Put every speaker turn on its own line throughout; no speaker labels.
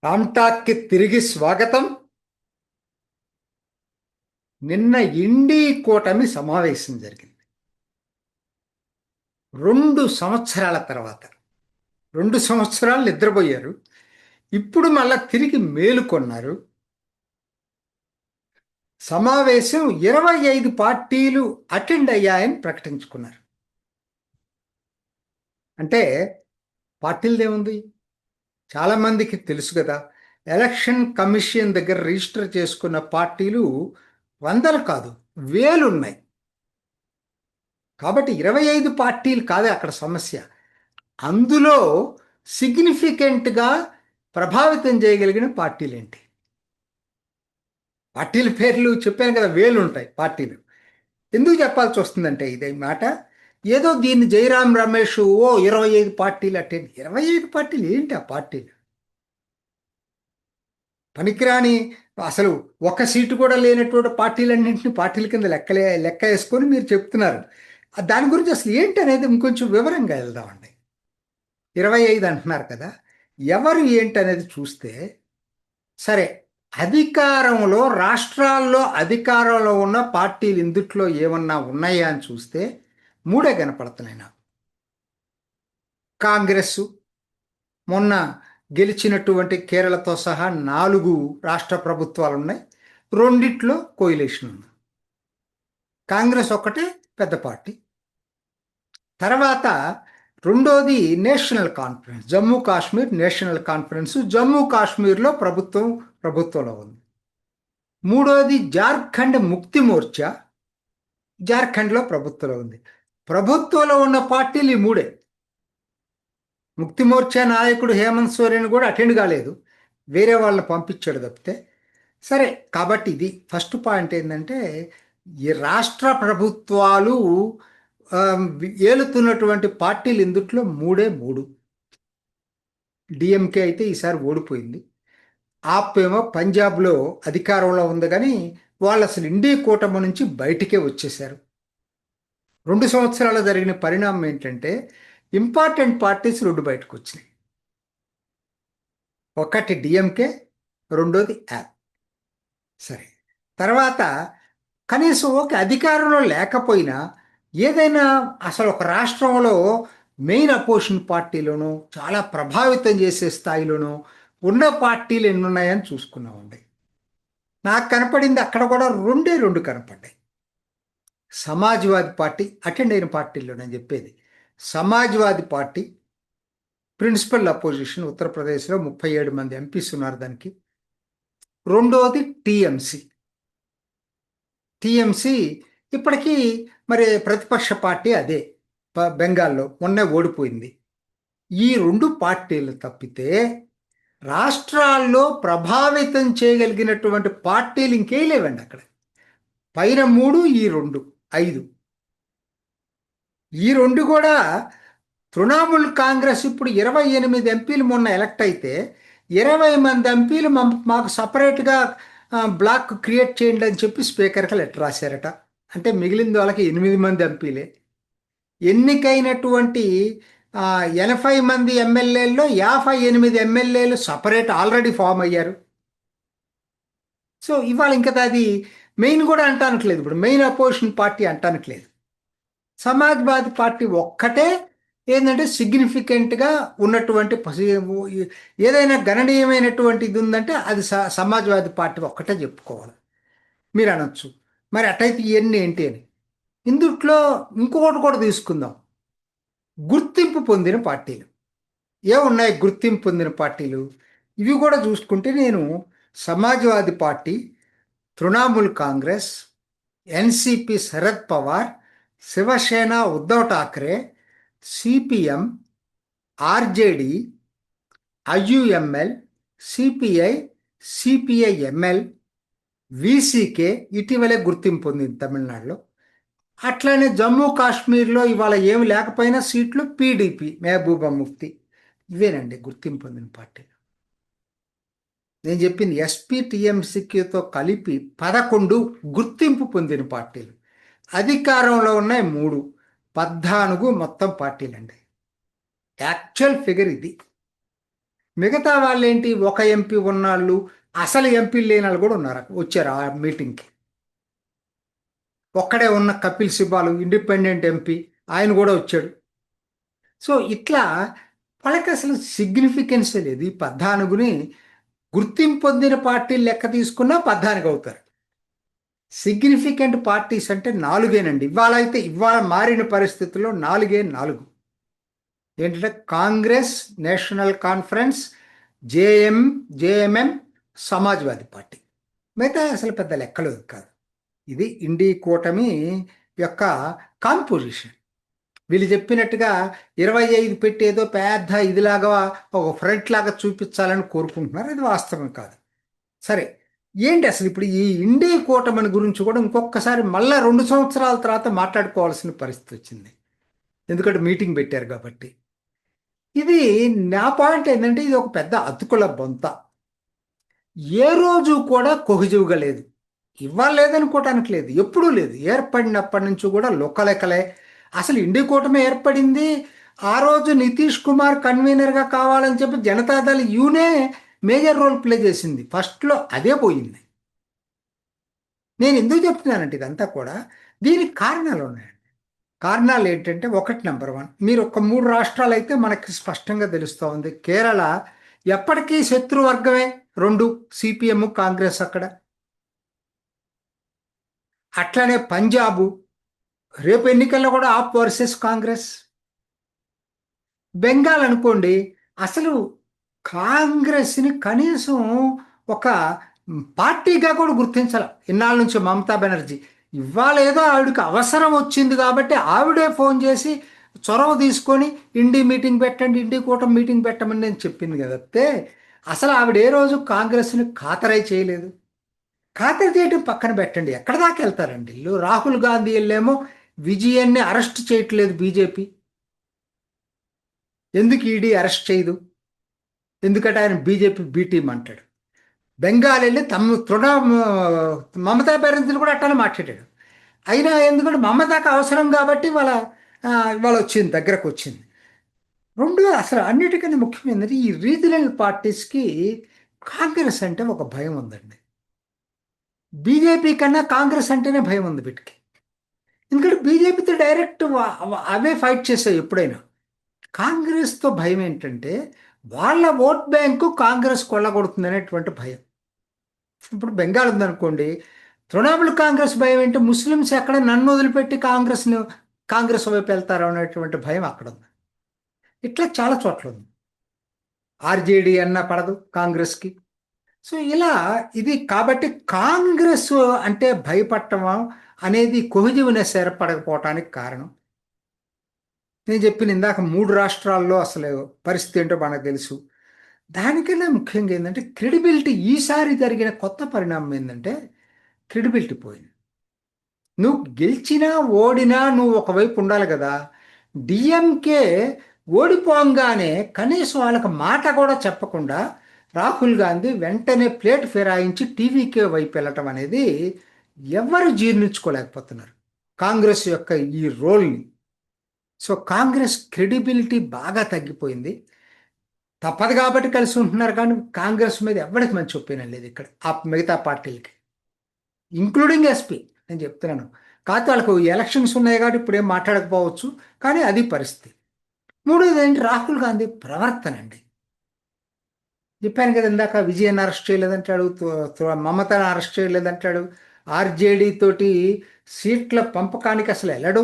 రామ్టాక్కి తిరిగి స్వాగతం. నిన్న ఇండీ కూటమి సమావేశం జరిగింది. 2 సంవత్సరాల తర్వాత 2 సంవత్సరాలు నిద్రపోయారు. ఇప్పుడు మళ్ళా తిరిగి మేలుకొన్నారు. సమావేశం 25 పార్టీలు అటెండ్ అయ్యాయని ప్రకటించుకున్నారు. అంటే పార్టీలదేముంది, చాలామందికి తెలుసు కదా. ఎలక్షన్ కమిషన్ దగ్గర రిజిస్టర్ చేసుకున్న పార్టీలు వందలు కాదు, వేలున్నాయి. కాబట్టి 25 పార్టీలు కాదే అక్కడ సమస్య. అందులో సిగ్నిఫికెంట్గా ప్రభావితం చేయగలిగిన పార్టీలు ఏంటి? పార్టీల పేర్లు చెప్పాను కదా, వేలు ఉంటాయి పార్టీలు. ఎందుకు చెప్పాల్సి వస్తుందంటే ఇదే మాట, ఏదో దీన్ని జయరాం రమేష్ 25 పార్టీలు అంటే 25 పార్టీలు ఏంటి? ఆ పార్టీలు పనికిరాని, అసలు ఒక సీటు కూడా లేనటువంటి పార్టీలన్నింటినీ పార్టీల కింద లెక్క వేసుకొని మీరు చెప్తున్నారు. దాని గురించి అసలు ఏంటి అనేది ఇంకొంచెం వివరంగా వెళ్దామండి. 25 అంటున్నారు కదా, ఎవరు ఏంటి అనేది చూస్తే, సరే, అధికారంలో రాష్ట్రాల్లో అధికారంలో ఉన్న పార్టీలు ఇందుట్లో ఏమన్నా ఉన్నాయా అని చూస్తే మూడే కనపడుతున్నాయి నాకు. కాంగ్రెస్ మొన్న గెలిచినటువంటి కేరళతో సహా 4 రాష్ట్ర ప్రభుత్వాలు ఉన్నాయి. రెండిట్లో కోయిలేషన్ ఉంది. కాంగ్రెస్ ఒక్కటే పెద్ద పార్టీ. తర్వాత రెండోది national conference, Jammu Kashmir national conference, Jammu కాశ్మీర్లో ప్రభుత్వంలో ఉంది. మూడోది జార్ఖండ్ ముక్తి మోర్చా, జార్ఖండ్లో ప్రభుత్వంలో ఉంది. ప్రభుత్వంలో ఉన్న పార్టీలు ఈ మూడే. ముక్తి మోర్చా నాయకుడు హేమంత్ సోరెన్ కూడా అటెండ్ కాలేదు, వేరే వాళ్ళని పంపించాడు తప్పితే. సరే, కాబట్టి ఇది ఫస్ట్ పాయింట్ ఏంటంటే, ఈ రాష్ట్ర ప్రభుత్వాలు ఏలుతున్నటువంటి పార్టీలు ఇందుట్లో మూడే మూడు. డిఎంకే అయితే ఈసారి ఓడిపోయింది. ఆప్ ఏమో పంజాబ్లో అధికారంలో ఉంది, కానీ వాళ్ళు అసలు ఇండీ కూటమి నుంచి బయటికే వచ్చేశారు. 2 సంవత్సరాలు జరిగిన పరిణామం ఏంటంటే, ఇంపార్టెంట్ పార్టీస్ 2 బయటకు వచ్చినాయి. ఒకటి డిఎంకే, రెండోది యాప్. సరే, తర్వాత కనీసం ఒక అధికారంలో లేకపోయినా ఏదైనా అసలు ఒక రాష్ట్రంలో మెయిన్ అపోజిషన్ పార్టీలోనూ చాలా ప్రభావితం చేసే స్థాయిలోనూ ఉన్న పార్టీలు ఎన్ని ఉన్నాయని చూసుకున్నామండి. నాకు కనపడింది అక్కడ కూడా రెండే 2 కనపడ్డాయి. సమాజ్వాదీ పార్టీ అటెండ్ అయిన పార్టీల్లో నేను చెప్పేది. సమాజ్వాదీ పార్టీ ప్రిన్సిపల్ అపోజిషన్, ఉత్తరప్రదేశ్లో 37 మంది ఎంపీస్ ఉన్నారు దానికి. రెండోది టీఎంసీ. టీఎంసీ ఇప్పటికీ మరి ప్రతిపక్ష పార్టీ అదే, బెంగాల్లో మొన్నే ఓడిపోయింది. ఈ 2 పార్టీలు తప్పితే రాష్ట్రాల్లో ప్రభావితం చేయగలిగినటువంటి పార్టీలు ఇంకే లేవండి అక్కడ. పైన 3, ఈ 2, 5. ఈ 2 కూడా తృణమూల్ కాంగ్రెస్ ఇప్పుడు 28 ఎంపీలు మొన్న ఎలక్ట్ అయితే 20 మంది ఎంపీలు మాకు సపరేట్గా బ్లాక్ క్రియేట్ చేయండి అని చెప్పి స్పీకర్కి లెటర్ రాశారట. అంటే మిగిలిన వాళ్ళకి 8 మంది ఎంపీలే. ఎన్నికైనటువంటి 80 మంది ఎమ్మెల్యేల్లో 58 ఎమ్మెల్యేలు సపరేట్ ఆల్రెడీ ఫామ్ అయ్యారు. సో ఇవాళ ఇంకా అది మెయిన్ కూడా అంటానట్లేదు, ఇప్పుడు మెయిన్ అపోజిషన్ పార్టీ అంటానట్లేదు. సమాజ్వాదీ పార్టీ ఒక్కటే ఏంటంటే సిగ్నిఫికెంట్గా ఉన్నటువంటి ఏదైనా గణనీయమైనటువంటి ఇది ఉందంటే అది సమాజ్వాదీ పార్టీ ఒక్కటే చెప్పుకోవాలి. మీరు అనొచ్చు మరి అటైతే ఇవన్నీ ఏంటి అని. ఇందుట్లో ఇంకొకటి కూడా తీసుకుందాం, గుర్తింపు పొందిన పార్టీలు ఏమున్నాయి. గుర్తింపు పొందిన పార్టీలు ఇవి కూడా చూసుకుంటే నేను Samajwadi party, Trinamool Congress, NCP Sharad Pawar, Shiv Sena Uddhav Thackeray, CPM, RJD, IUML, CPI, CPIML, VCK ఇటీవలే గుర్తింపు పొందింది తమిళనాడులో. అట్లనే జమ్మూ కాశ్మీర్లో ఇవాళ ఏమి లేకపోయినా సీట్లు పీడిపి, మెహబూబా ముఫ్తీ. ఇవేనండి గుర్తింపు పొందిన పార్టీలు. నేను చెప్పింది ఎస్పీ టీఎంసీతో కలిపి 11 గుర్తింపు పొందిన పార్టీలు. అధికారంలో ఉన్నాయి 3, 14 మొత్తం పార్టీలండి. యాక్చువల్ ఫిగర్ ఇది. మిగతా వాళ్ళు ఏంటి, ఒక ఎంపీ ఉన్నాళ్ళు, అసలు ఎంపీ లేని వాళ్ళు కూడా ఉన్నారు, వచ్చారు ఆ మీటింగ్కి. ఒక్కడే ఉన్న కపిల్ సిబాలు ఇండిపెండెంట్ ఎంపీ, ఆయన కూడా వచ్చాడు. సో ఇట్లా వాళ్ళకి అసలు సిగ్నిఫికెన్స్ లేదు. ఈ 14ని గుర్తింపు పొందిన పార్టీలు లెక్క తీసుకున్నా 14 అవుతారు. సిగ్నిఫికెంట్ పార్టీస్ అంటే నాలుగేనండి. ఇవాళ అయితే ఇవాళ మారిన పరిస్థితుల్లో నాలుగే నాలుగు. ఏంటంటే Congress, national conference, JM JMM, Samajwadi party. మిగతా అసలు పెద్ద లెక్కలు కాదు. ఇది ఇండి కూటమి యొక్క కాంపోజిషన్. వీళ్ళు చెప్పినట్టుగా 25 పెట్టి ఏదో పెద్ద ఇదిలాగా ఒక ఫ్రంట్ లాగా చూపించాలని కోరుకుంటున్నారు. అది వాస్తవం కాదు. సరే, ఏంటి అసలు ఇప్పుడు ఈ ఇండి కూటమిని గురించి కూడా ఇంకొకసారి మళ్ళా 2 సంవత్సరాల తర్వాత మాట్లాడుకోవాల్సిన పరిస్థితి వచ్చింది. ఎందుకంటే మీటింగ్ పెట్టారు కాబట్టి. ఇది నా పాయింట్ ఏంటంటే, ఇది ఒక పెద్ద అతుకుల బొంత. ఏ రోజు కూడా కొహజివ్గా లేదు. ఇవాళ లేదనుకోవటానికి లేదు, ఎప్పుడూ లేదు. ఏర్పడినప్పటి నుంచి కూడా లొక్కలెక్కలే. అసలు ఇండి కూటమి ఏర్పడింది ఆ రోజు నితీష్ కుమార్ కన్వీనర్గా కావాలని చెప్పి జనతాదళ్ యూనే మేజర్ రోల్ ప్లే చేసింది. ఫస్ట్లో అదే పోయింది. నేను ఎందుకు చెప్తున్నానంటే ఇదంతా కూడా దీనికి కారణాలు ఉన్నాయండి. కారణాలు ఏంటంటే, ఒకటి, నెంబర్ 1, మీరు ఒక 3 రాష్ట్రాలు అయితే మనకి స్పష్టంగా తెలుస్తూ ఉంది. కేరళ ఎప్పటికీ శత్రువర్గమే, 2 సిపిఎం కాంగ్రెస్ అక్కడ. అట్లానే పంజాబు, రేపు ఎన్నికల్లో కూడా ఆప్ వర్సెస్ కాంగ్రెస్. బెంగాల్ అనుకోండి, అసలు కాంగ్రెస్ని కనీసం ఒక పార్టీగా కూడా గుర్తించాల ఇన్నాళ్ళ నుంచి మమతా బెనర్జీ. ఇవాళ ఏదో ఆవిడకి అవసరం వచ్చింది కాబట్టి ఆవిడే ఫోన్ చేసి చొరవ తీసుకొని ఇండి మీటింగ్ పెట్టండి, ఇండి కూటమి మీటింగ్ పెట్టమని నేను చెప్పింది కదతే. అసలు ఆవిడ ఏ రోజు కాంగ్రెస్ని ఖాతరై చేయలేదు. ఖాతరు చేయడం పక్కన పెట్టండి, ఎక్కడ దాకా వెళ్తారండి వీళ్ళు. రాహుల్ గాంధీ వెళ్ళేమో విజయన్ని అరెస్ట్ చేయట్లేదు బీజేపీ. ఎందుకు ఈడీ అరెస్ట్ చేయదు? ఎందుకంటే ఆయన బీజేపీ బీ టీం అంటాడు. బెంగాల్ వెళ్ళి మమతా బెనర్జీని కూడా అట్టానే మాట్లాడాడు. అయినా ఎందుకంటే మమతాకు అవసరం కాబట్టి వాళ్ళ వచ్చింది, దగ్గరకు వచ్చింది. రెండు, అసలు అన్నిటికన్నా ముఖ్యం ఏంటంటే, ఈ రీజనల్ పార్టీస్కి కాంగ్రెస్ అంటే ఒక భయం ఉందండి. బీజేపీ కన్నా కాంగ్రెస్ అంటేనే భయం ఉంది వీటికి. ఎందుకంటే బీజేపీతో డైరెక్ట్ అవే ఫైట్ చేస్తాయి ఎప్పుడైనా. కాంగ్రెస్తో భయం ఏంటంటే, వాళ్ళ ఓట్ బ్యాంకు కాంగ్రెస్ కొల్లగొడుతుంది అనేటువంటి భయం. ఇప్పుడు బెంగాల్ ఉందనుకోండి, తృణమూల్ కాంగ్రెస్ భయం ఏంటి, ముస్లిమ్స్ ఎక్కడ నన్ను వదిలిపెట్టి కాంగ్రెస్ వైపు వెళ్తారు అనేటువంటి భయం అక్కడ ఉంది. ఇట్లా చాలా చోట్ల ఉంది. ఆర్జేడీ అన్నా పడదు కాంగ్రెస్కి. సో ఇలా ఇది కాబట్టి కాంగ్రెస్ అంటే భయపడటం అనేది కొహజివ్నెస్ ఏర్పడకపోవటానికి కారణం. నేను చెప్పిన ఇందాక 3 రాష్ట్రాల్లో అసలు పరిస్థితి ఏంటో మనకు తెలుసు. దానికన్నా ముఖ్యంగా ఏంటంటే క్రెడిబిలిటీ. ఈసారి జరిగిన కొత్త పరిణామం ఏంటంటే క్రెడిబిలిటీ పోయింది. నువ్వు గెలిచినా ఓడినా నువ్వు ఒకవైపు ఉండాలి కదా. డిఎంకే ఓడిపోగానే కనీసం వాళ్ళకి మాట కూడా చెప్పకుండా రాహుల్ గాంధీ వెంటనే ప్లేట్ ఫిరాయించి టీవీకే వైపు వెళ్ళటం అనేది ఎవరు జీర్ణించుకోలేకపోతున్నారు కాంగ్రెస్ యొక్క ఈ రోల్ని. సో కాంగ్రెస్ క్రెడిబిలిటీ బాగా తగ్గిపోయింది. తప్పదు కాబట్టి కలిసి ఉంటున్నారు, కానీ కాంగ్రెస్ మీద ఎవరికి మంచి ఒపీనియన్ లేదు ఇక్కడ ఆ మిగతా పార్టీలకి, ఇంక్లూడింగ్ ఎస్పీ. నేను చెప్తున్నాను, కాకపోతే వాళ్ళకు ఎలక్షన్స్ ఉన్నాయి కాబట్టి ఇప్పుడు ఏం మాట్లాడకపోవచ్చు, కానీ అది పరిస్థితి. మూడోది ఏంటి, రాహుల్ గాంధీ ప్రవర్తన అండి. చెప్పాను కదా ఇందాక, విజయన్ అరెస్ట్ చేయలేదంటాడు, మమతను అరెస్ట్ చేయలేదంటాడు, ఆర్జేడీ తోటి సీట్ల పంపకానికి అసలు వెళ్ళడు.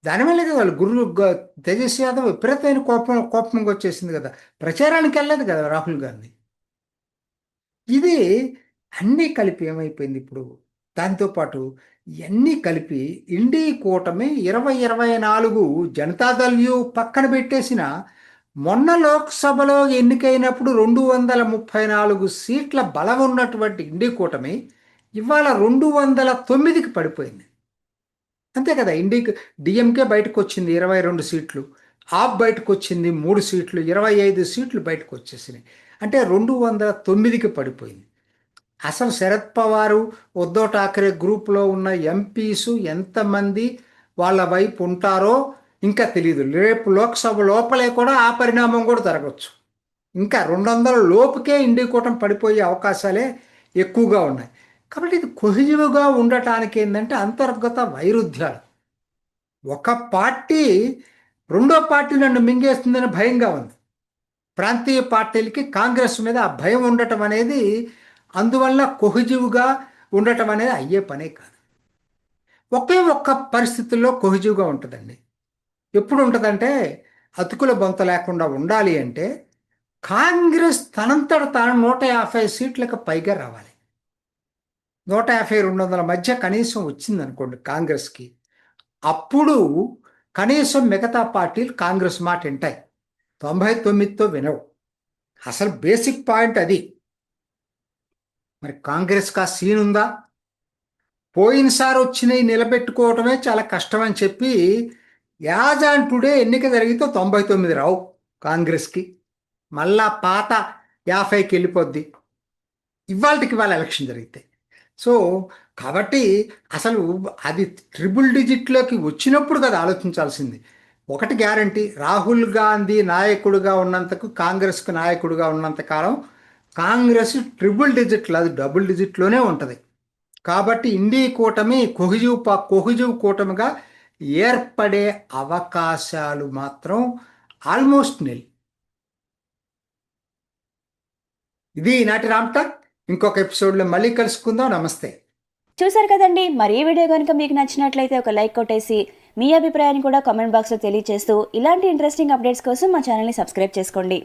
దానివల్ల కదా వాళ్ళు తేజస్వి యాదవ్ విపరీతమైన కోపంగా వచ్చేసింది కదా, ప్రచారానికి వెళ్ళలేదు కదా రాహుల్ గాంధీ. ఇది అన్నీ కలిపి ఏమైపోయింది ఇప్పుడు. దాంతోపాటు ఇవన్నీ కలిపి ఇండీ కూటమి 2024 జనతాదళ్ పక్కన పెట్టేసిన, మొన్న లోక్సభలో ఎన్నికైనప్పుడు 234 సీట్ల బలం ఉన్నటువంటి ఇండీ కూటమి ఇవాళ 209కి పడిపోయింది. అంతే కదా. డిఎంకే బయటకు వచ్చింది 22 సీట్లు, ఆప్ బయటకు వచ్చింది 3 సీట్లు, 25 సీట్లు బయటకు వచ్చేసినాయి. అంటే 209కి పడిపోయింది. అసలు శరద్ పవారు, ఉద్ధవ్ ఠాక్రే గ్రూప్లో ఉన్న ఎంపీసు ఎంతమంది వాళ్ళ వైపు ఉంటారో ఇంకా తెలియదు. రేపు లోక్సభ లోపలే కూడా ఆ పరిణామం కూడా జరగవచ్చు. ఇంకా 200 లోపుకే ఇండి కూటమి పడిపోయే అవకాశాలే ఎక్కువగా ఉన్నాయి. కాబట్టి ఇది కొహిజివ్గా ఉండటానికి ఏంటంటే అంతర్గత వైరుధ్యాలు. ఒక పార్టీ రెండో పార్టీ నన్ను మింగేస్తుందని భయంగా ఉంది. ప్రాంతీయ పార్టీలకి కాంగ్రెస్ మీద ఆ భయం ఉండటం అనేది, అందువల్ల కొహిజివ్గా ఉండటం అనేది అయ్యే పనే కాదు. ఒకే ఒక్క పరిస్థితుల్లో కొహిజివ్గా ఉంటుందండి. ఎప్పుడు ఉంటుందంటే, అతుకుల బొంత లేకుండా ఉండాలి అంటే కాంగ్రెస్ తనంతట తాను 150 సీట్లకు పైగా రావాలి. 150, 200 మధ్య కనీసం వచ్చిందనుకోండి కాంగ్రెస్కి, అప్పుడు కనీసం మిగతా పార్టీలు కాంగ్రెస్ మాట వింటాయి. 99తో వినవు. అసలు బేసిక్ పాయింట్ అది. మరి కాంగ్రెస్కి ఆ సీన్ ఉందా? పోయినసారి వచ్చినవి నిలబెట్టుకోవటమే చాలా కష్టమని చెప్పి యాజ్ ఆన్ టుడే ఎన్నిక జరిగితే 99 రావు కాంగ్రెస్కి. మళ్ళా పాత 50కి వెళ్ళిపోద్ది ఇవాళకి ఇవాళ ఎలక్షన్ జరిగితే. సో కాబట్టి అసలు అది ట్రిపుల్ డిజిట్లోకి వచ్చినప్పుడు కదా ఆలోచించాల్సింది. ఒకటి గ్యారంటీ, రాహుల్ గాంధీ నాయకుడిగా ఉన్నంతకు, కాంగ్రెస్కు నాయకుడిగా ఉన్నంత కాలం కాంగ్రెస్ ట్రిపుల్ డిజిట్లు, అది డబుల్ డిజిట్లోనే ఉంటుంది. కాబట్టి ఇండీ కూటమి కొహిజివ్ కూటమిగా ఏర్పడే అవకాశాలు మాత్రం ఆల్మోస్ట్ నిల్. ఇది ఈనాటి రామ్టాక్. ఇంకొక ఎపిసోడ్లో మళ్ళీ కలుసుకుందాం. నమస్తే.
చూసారు కదండి. మరి ఈ వీడియో కనుక మీకు నచ్చినట్లయితే ఒక లైక్ కొట్టేసి మీ అభిప్రాయాన్ని కూడా కామెంట్ బాక్స్లో తెలియజేస్తూ ఇలాంటి ఇంట్రెస్టింగ్ అప్డేట్స్ కోసం మా ఛానల్ని సబ్స్క్రైబ్ చేసుకోండి.